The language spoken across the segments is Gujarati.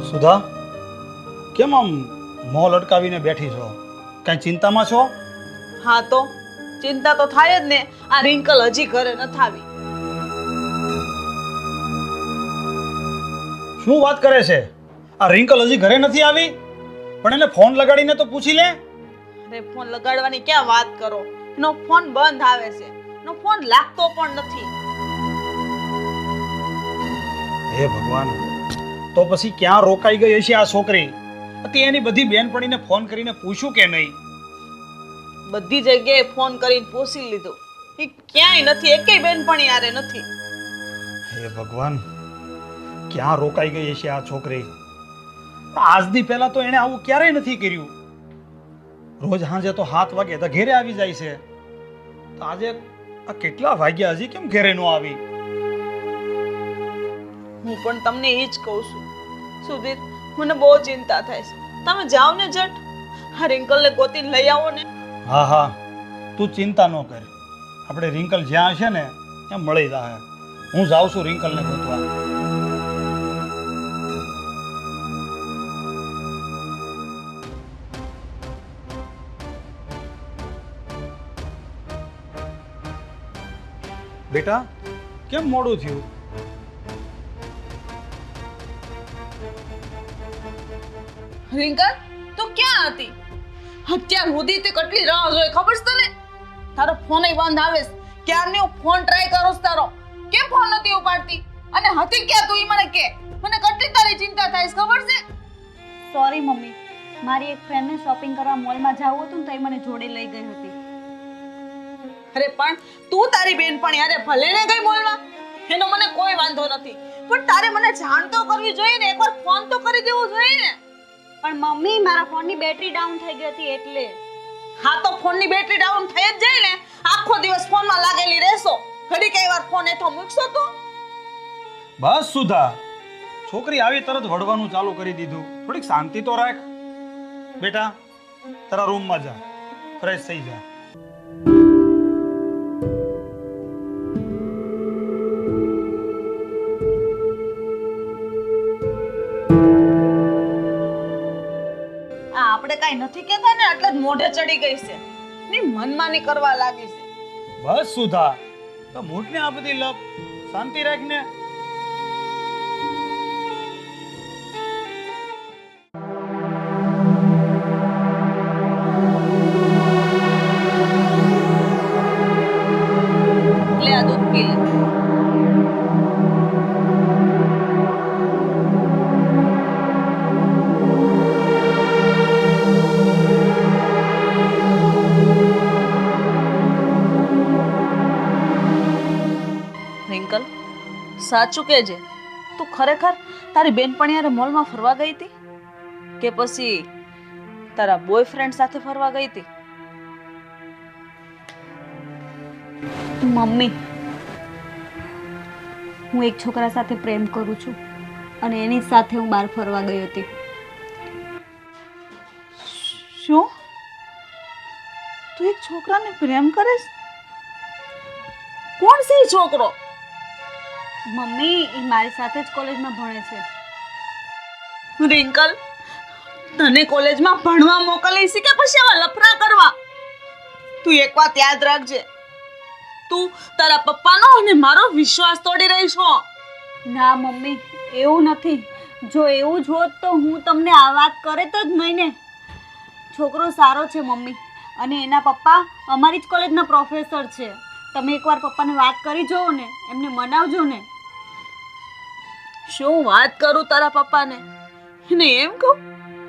સુધા, કેમ આમ મોં લટકાવીને બેઠી છો? કાંઈ ચિંતામાં છો? હા તો ચિંતા તો થાય જ ને. આ રિંકલ હજી ઘરે નથી આવી. શું વાત કરે છે? આ રિંકલ હજી ઘરે નથી આવી? પણ એને ફોન લગાડીને તો પૂછી લે. અરે ફોન લગાડવાની ક્યાં વાત કરો, એનો ફોન બંધ આવે છે, એનો ફોન લાગતો પણ નથી. હે ભગવાન, તો પછી ક્યાં રોકાઈ ગઈ હશે આ છોકરી? તે એની બધી બેનપણીને ફોન કરીને પૂછ્યું કે નહીં? બધી જગ્યાએ ફોન કરીને પૂછી લીધું, એ ક્યાંય નથી, એકેય બેનપણી હારે નથી. હે ભગવાન, ક્યાં રોકાઈ ગઈ હશે આ છોકરી? આજથી પહેલા તો એણે આવું ક્યારેય નથી કર્યું. રોજ સાંજે તો 7 વાગે તો ઘેરે આવી જાય છે. તો આજે આ કેટલા વાગ્યા, હજી કેમ ઘેરે ન આવી? હું પણ તમને એ જ કહું છું સુધીર, મને બહુ ચિંતા થાય છે. તમે જાઓ ને જટ, આ રિંકલને ગોતીને લઈ આવો ને. હા હા, તું ચિંતા ન કર. આપણે રિંકલ જ્યાં હશે ને ત્યાં મળી જાય. હું જાઉં છું રિંકલને ગોતવા. બેટા, કેમ મોડું થયું? રિંકલ, તું ક્યાં હતી? અત્યાર સુધી તે કેટલી રાહ જોઈ ખબર છે તને? તારો ફોન બંધ આવે છે. ક્યારની હું ફોન ટ્રાય કરું છું તારો, કેમ ફોન નથી ઉપાડતી? અને હતી ક્યાં તું? ઈ મને કે. મને કેટલી તારી ચિંતા થાય છે ખબર છે? સોરી મમ્મી, મારી એક ફ્રેન્ડને શોપિંગ કરવા મોલમાં જવું હતું તો એ મને જોડે લઈ ગઈ હતી. અરે પણ તું તારી બેનપણી હારે ભલે ને ગઈ મોલમાં, એનો મને કોઈ વાંધો નથી, પણ તારે મને જાણ તો કરવી જોઈએ ને. એકવાર ફોન તો કરી દેવો જોઈએ ને. પણ મમ્મી, મારા ફોનની બેટરી ડાઉન થઈ ગઈ હતી એટલે. હા તો ફોનની બેટરી ડાઉન થઈ જ જાય ને. આખો દિવસ ફોનમાં લાગેલી રહેશો, ઘડી કઈ વાર ફોન હેઠો મૂકશો તો? બસ સુધા, છોકરી આવી તરત વળવાનું ચાલુ કરી દીધું. થોડીક શાંતિ તો રાખ. બેટા, તારા રૂમમાં જા, ફ્રેશ થઈ જા. આપણે કાઈ નથી કહેતા ને એટલે જ મોઢે ચડી ગઈ છે. ની મનમાની કરવા લાગી છે. બસ સુધા, તો મૂઠને આ બધી લપ. શાંતિ રાખને. લે આ દૂધ પી લે. રિંકલ, સાચું કહેજે, તું ખરેખર તારી બેનપણી હારે મોલમાં ફરવા ગઈ હતી કે પછી તારા બોયફ્રેન્ડ સાથે ફરવા ગઈ હતી? મમ્મી, હું એક છોકરા સાથે પ્રેમ કરું છું અને એની સાથે હું બહાર ફરવા ગઈ હતી. શું? તું એક છોકરાને પ્રેમ કરે છે? કોણ છે એ છોકરો? મમ્મી, એ મારી સાથે જ કોલેજમાં ભણે છે. રિંકલ, તને કોલેજમાં ભણવા મોકલી છે કે પછી આવા લફરા કરવા? તું એક વાત યાદ રાખજે, તું તારા પપ્પાનો અને મારો વિશ્વાસ તોડી રહી છો. ના મમ્મી, એવું નથી. જો એવું જ હોત તો હું તમને આ વાત કરે તો જ નહીં ને. છોકરો સારો છે મમ્મી, અને એના પપ્પા અમારી જ કોલેજના પ્રોફેસર છે. તમે એકવાર પપ્પાને વાત કરી જોવો ને, એમને મનાવજો ને. શું વાત કરું તારા પપ્પાને? એને એમ કહું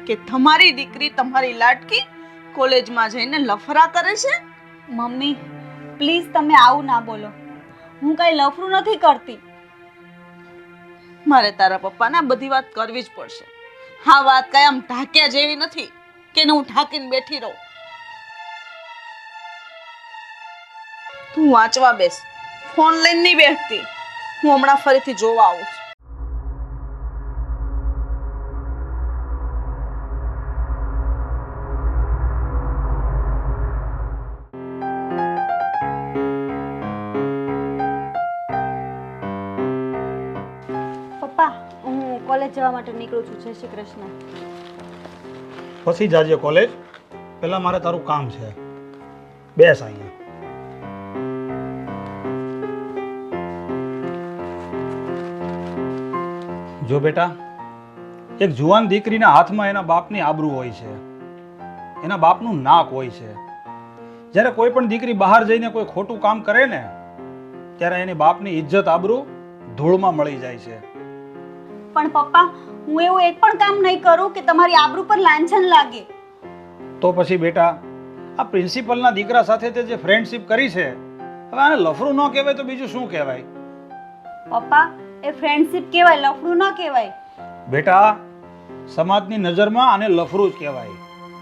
કે તમારી દીકરી, તમારી લાડકી કોલેજમાં જઈને લફરા કરે છે? મમ્મી પ્લીઝ તમે આવું ના બોલો. હું કઈ લફરું નથી કરતી. મારે તારા પપ્પાને આ બધી વાત કરવી જ પડશે. હા, વાત કઈ આમ ઢાંક્યા જેવી નથી કે હું ઢાંકીને બેઠી રહું. તું વાંચવા બેસ, ફોન લઈને નહીં બેઠતી. હું હમણાં ફરીથી જોવા આવું છું. પપ્પા હું કોલેજ જવા માટે નીકળું છું. જય શ્રી કૃષ્ણ. પછી જાજે કોલેજ. પહેલા મારે તારું કામ છે. બેસ અહીંયા. જો બેટા, એક જુવાન દીકરીના હાથમાં એના બાપની આબરૂ હોય છે, એના બાપનું નાક હોય છે. જ્યારે કોઈ પણ દીકરી બહાર જઈને કોઈ ખોટું કામ કરે ને ત્યારે એની બાપની ઇજ્જત આબરૂ ધૂળમાં મળી જાય છે. પણ પપ્પા હું એવું એક પણ કામ નહીં કરું કે તમારી આબરૂ પર લાંછન લાગે. તો પછી બેટા, આ પ્રિન્સિપલના દીકરા સાથે તે જે ફ્રેન્ડશિપ કરી છે, હવે આને લફરું ન કહેવાય તો બીજું શું કહેવાય? પપ્પા એ ફ્રેન્ડશિપ કહેવાય, લફડું ન કહેવાય. બેટા, સમાજની નજરમાં આને લફરું જ કહેવાય.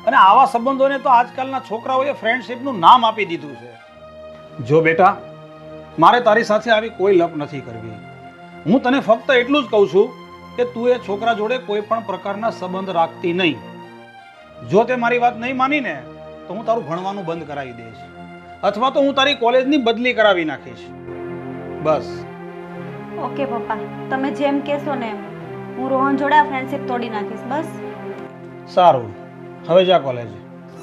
અને આવા સંબંધોને તો આજકાલના છોકરાઓએ ફ્રેન્ડશિપનું નામ આપી દીધું છે. જો બેટા, મારે તારી સાથે આવી કોઈ લપ નથી કરવી. હું તને ફક્ત એટલું જ કહું છું કે તું એ છોકરા જોડે કોઈ પણ પ્રકારના સંબંધ રાખતી નહીં. જો તે મારી વાત નહીં માની ને તો હું તારું ભણવાનું બંધ કરાવી દઈશ, અથવા તો હું તારી કોલેજની બદલી કરાવી નાખીશ. બસ. ઓકે પપ્પા, તમે જેમ કહેશો ને એમ. હું રોહન જોડે આ ફ્રેન્ડશિપ તોડી નાખીશ. બસ. સારું, હવે જા કોલેજ.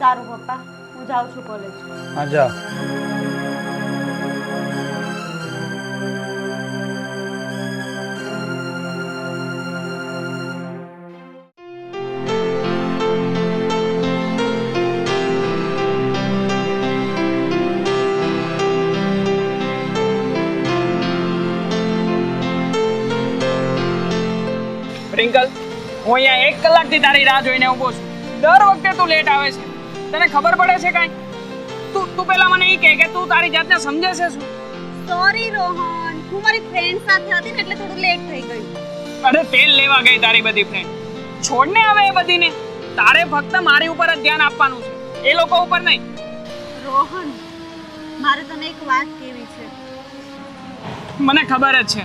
સારું પપ્પા, હું જાઉં છું કોલેજ. હા જા. પ્રિંકલ, હું અહીંયા 1 કલાકથી તારી રાહ જોઈને ઊભો છું. દર વખતે તું લેટ આવે છે. તને ખબર પડે છે કાંઈ? તું પહેલા મને એ કહે કે તું તારી જાતને સમજે છે શું? સોરી રોહન, હું મારી ફ્રેન્ડ સાથે હતી ને એટલે થોડું લેટ થઈ ગયું. અરે તેલ લેવા ગઈ તારી બધી ફ્રેન્ડ. છોડને હવે એ બધીને. તારે ફક્ત મારી ઉપર જ ધ્યાન આપવાનું છે, એ લોકો ઉપર નહીં. રોહન, મારે તને એક વાત કહેવી છે. મને ખબર જ છે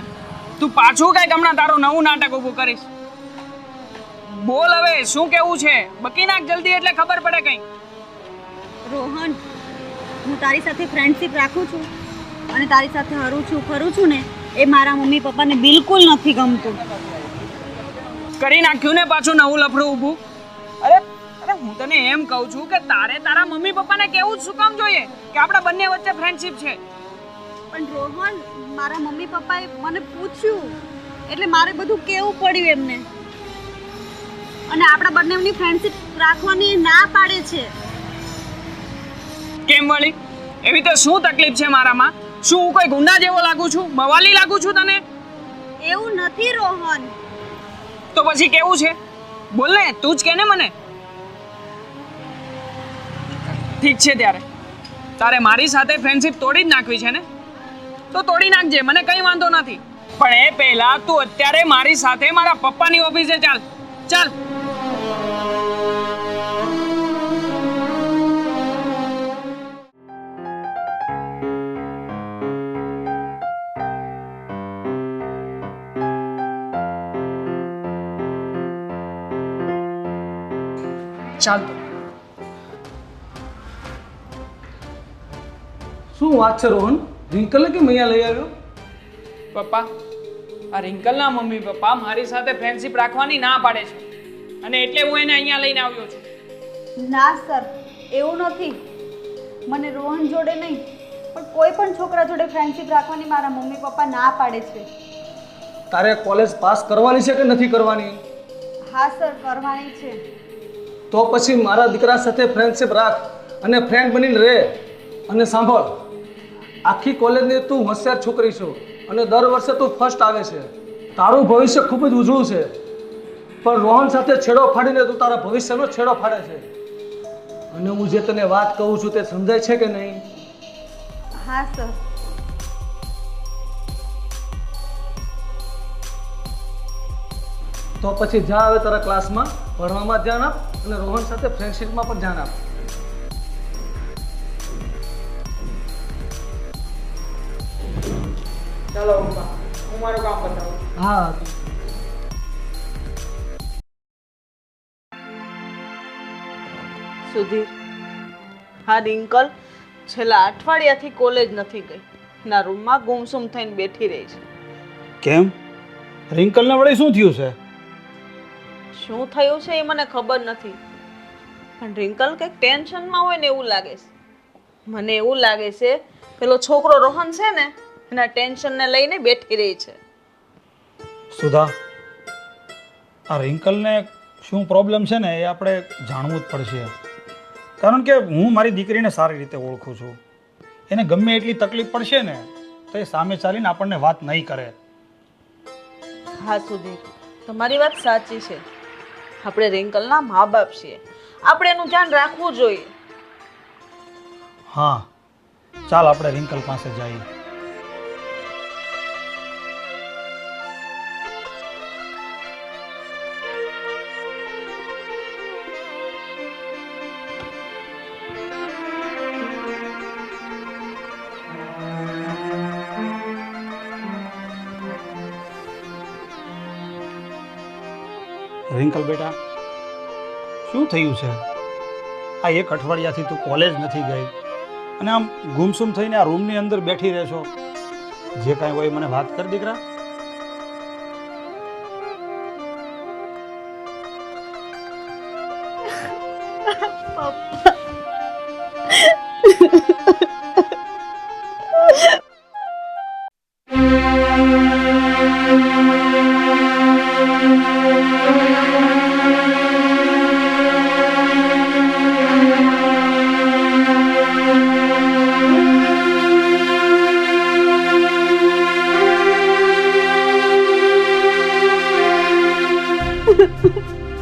તું પાછું કંઈક હમણાં તારું નવું નાટક ઊભું કરીશ. બોલ હવે, શું કેવું છે? બકી નાખ જલ્દી એટલે ખબર પડે કંઈ. રોહન, હું તારી સાથે ફ્રેન્ડશિપ રાખું છું અને તારી સાથે હરું છું ફરું છું ને એ મારા મમ્મી પપ્પાને બિલકુલ નથી ગમતું. કરી નાખ્યું ને પાછું નવું લફડું ઊભું. અરે હું તને એમ કહું છું કે તારે તારા મમ્મી પપ્પાને કેવું જ શું કામ જોઈએ કે આપણા બંને વચ્ચે ફ્રેન્ડશિપ છે? પણ રોહન, મારા મમ્મી પપ્પાએ મને પૂછ્યું એટલે મારે બધું કહેવું પડ્યું એમને. અને આપણા બંનેની ફ્રેન્ડશિપ રાખવાની ના પાડે છે. કેમ વળી? એવી તો શું તકલીફ છે મારામાં? શું હું કોઈ ગુંડા જેવો લાગુ છું? મવાલી લાગુ છું તને? એવું નથી રોહન. તો પછી કેવું છે? બોલ ને, તું જ કે ને મને. ઠીક છે, ત્યારે તારે મારી સાથે ફ્રેન્ડશિપ તોડી જ નાખવી છે ને? તો તોડી નાખજે, મને કંઈ વાંધો નથી. પણ એ પહેલા તું અત્યારે મારી સાથે મારા પપ્પાની ઓફિસે ચાલ. ચાલ. ચાલ. શું વાત છે રોહન? રિંકલને કેમ અહીંયા લઈ આવ્યો? પપ્પા, આ રિંકલના મમ્મી પપ્પા મારી સાથે ફ્રેન્ડશિપ રાખવાની ના પાડે છે અને એટલે હું એને અહીંયા લઈને આવ્યો છું. ના સર, એવું નથી. મને રોહન જોડે નહીં પણ કોઈ પણ છોકરા જોડે ફ્રેન્ડશિપ રાખવાની મારા મમ્મી પપ્પા ના પાડે છે. તારે કોલેજ પાસ કરવાની છે કે નથી કરવાની? હા સર, કરવાની છે. તો પછી મારા દીકરા સાથે ફ્રેન્ડશિપ રાખ અને ફ્રેન્ડ બનીને રહે. અને સાંભળ, આખી કોલેજની તું હોશિયાર છોકરી છો અને દર વર્ષે તું ફર્સ્ટ આવે છે. તારું ભવિષ્ય ખૂબ જ ઉજળું છે. પણ રોહન સાથે છેડો ફાડીને તું તારા ભવિષ્યનો છેડો ફાડે છે. અને હું જે તને વાત કહું છું તે સમજાય છે કે નહીં? હા સર. તો પછી જા હવે તારા ક્લાસમાં ભણવામાં ધ્યાન આપ અને રોહન સાથે ફ્રેન્ડશિપમાં પણ ધ્યાન આપ. ચાલો પપ્પા, હું મારું કામ બતાવું. હા. સુધીર, હા રિંકલ છેલ્લા અઠવાડિયાથી કોલેજ નથી ગઈ. ના રૂમમાં ગુમસુમ થઈને બેઠી રહી છે. કેમ? રિંકલને વળી શું થયું છે? શું થયું છે એ મને ખબર નથી, પણ રિંકલ કંઈક ટેન્શનમાં હોય ને એવું લાગે છે. મને એવું લાગે છે પેલો છોકરો રોહન છે ને એના ટેન્શનને લઈને બેઠી રહી છે. સુધા, આ રિંકલને શું પ્રોબ્લેમ છે ને એ આપણે જાણવું જ પડશે. કારણ કે હું મારી દીકરીને સારી રીતે ઓળખું છું. એને ગમે એટલી તકલીફ પડશે ને તો એ સામે ચાલીને આપણને વાત નહીં કરે. હા સુધીર, તમારી વાત સાચી છે. આપણે રિંકલના મા બાપ છીએ, આપણે એનું ધ્યાન રાખવું જોઈએ. હા, ચાલ આપણે રિંકલ પાસે જઈએ. રિંકલ બેટા, શું થયું છે? આ એક અઠવાડિયાથી તું કોલેજ નથી ગઈ અને આમ ગુમસુમ થઈને આ રૂમની અંદર બેઠી રહેશો. જે કાંઈ હોય મને વાત કર દીકરા.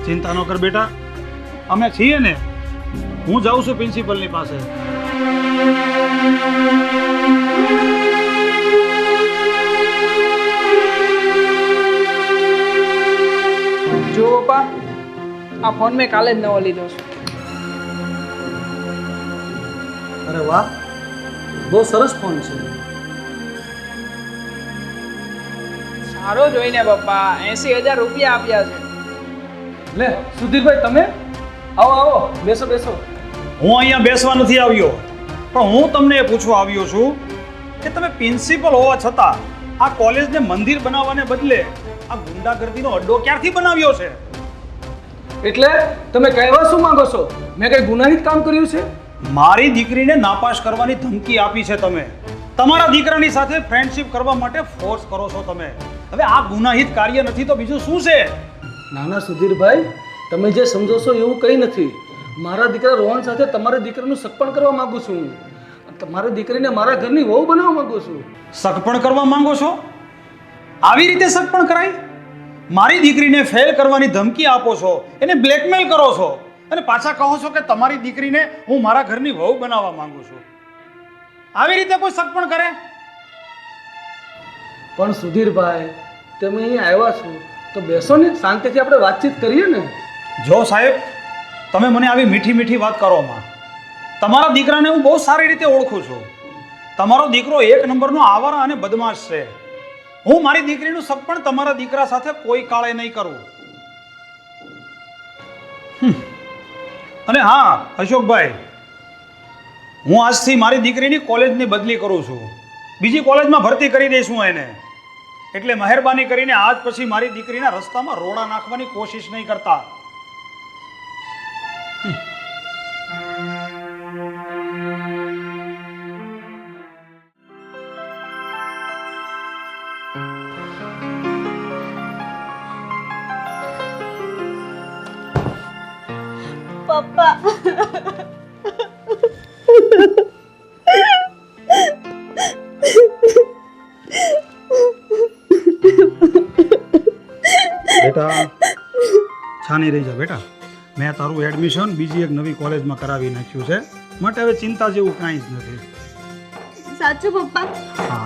ચિંતા ન કર બેટા, અમે છીએ ને. હું જાઉં છું પ્રિન્સિપલની પાસે. જો પપ્પા, આ ફોન મેં કાલે જ નવો લીધો છે. અરે વાહ, બહુ સરસ ફોન છે. સારો જોઈને પપ્પા, 80,000 રૂપિયા આપ્યા છે. લે સુધીરભાઈ, તમે આવો આવો, બેસો બેસો. હું અહીંયા બેસવા નથી આવ્યો, પણ હું તમને એ પૂછવા આવ્યો છું કે તમે પ્રિન્સિપલ હોવા છતાં આ કોલેજને મંદિર બનાવવાને બદલે આ ગુંડાગર્દીનો અડ્ડો ક્યારથી બનાવ્યો છે? એટલે તમે કહેવા શું માંગો છો? મેં કઈ ગુનાહિત કામ કર્યું છે? મારી દીકરીને નાપાસ કરવાની ધમકી આપી છે તમે. તમારા દીકરાની સાથે ફ્રેન્ડશિપ કરવા માટે ફોર્સ કરો છો તમે. હવે આ ગુનાહિત કાર્ય નથી તો બીજું શું છે? નાના સુધીરભાઈ, તમે જે સમજો છો એવું કંઈ નથી. મારા દીકરા રોહન સાથે તમારી દીકરીનું સગપણ કરવા માંગુ છું. તમારી દીકરીને મારા ઘરની વહુ બનાવવા માંગુ છું. સગપણ કરવા માંગો છો? આવી રીતે સગપણ કરાય? મારી દીકરીને ફેલ કરવાની ધમકી આપો છો, એને બ્લેકમેલ કરો છો અને પાછા કહો છો કે તમારી દીકરીને હું મારા ઘરની વહુ બનાવવા માંગુ છું. આવી રીતે કોઈ સગપણ કરે? પણ સુધીરભાઈ, તમે અહીંયા આવ્યા છો તો બેસો ને, શાંતિથી આપણે વાતચીત કરીએ ને. જો સાહેબ, તમે મને આવી મીઠી મીઠી વાત કરોમાં. તમારા દીકરાને હું બહુ સારી રીતે ઓળખું છું. તમારો દીકરો એક નંબરનો આવારા અને બદમાશ છે. હું મારી દીકરીનું સગપણ તમારા દીકરા સાથે કોઈ કાળે નહીં કરું. અને હા અશોકભાઈ, હું આજથી મારી દીકરીની કોલેજની બદલી કરું છું. બીજી કોલેજમાં ભરતી કરી દઈશું એને. એટલે મહેરબાની કરીને આજ પછી મારી દીકરીના રસ્તામાં રોડા નાખવાની કોશિશ નહીં કરતા. પપ્પા, બેટા છાની રહી જા બેટા. મેં તારું એડમિશન બીજી એક નવી કોલેજમાં કરાવી નાખ્યું છે, માટે હવે ચિંતા જેવું કાંઈ જ નથી. સાચું પપ્પા? હા.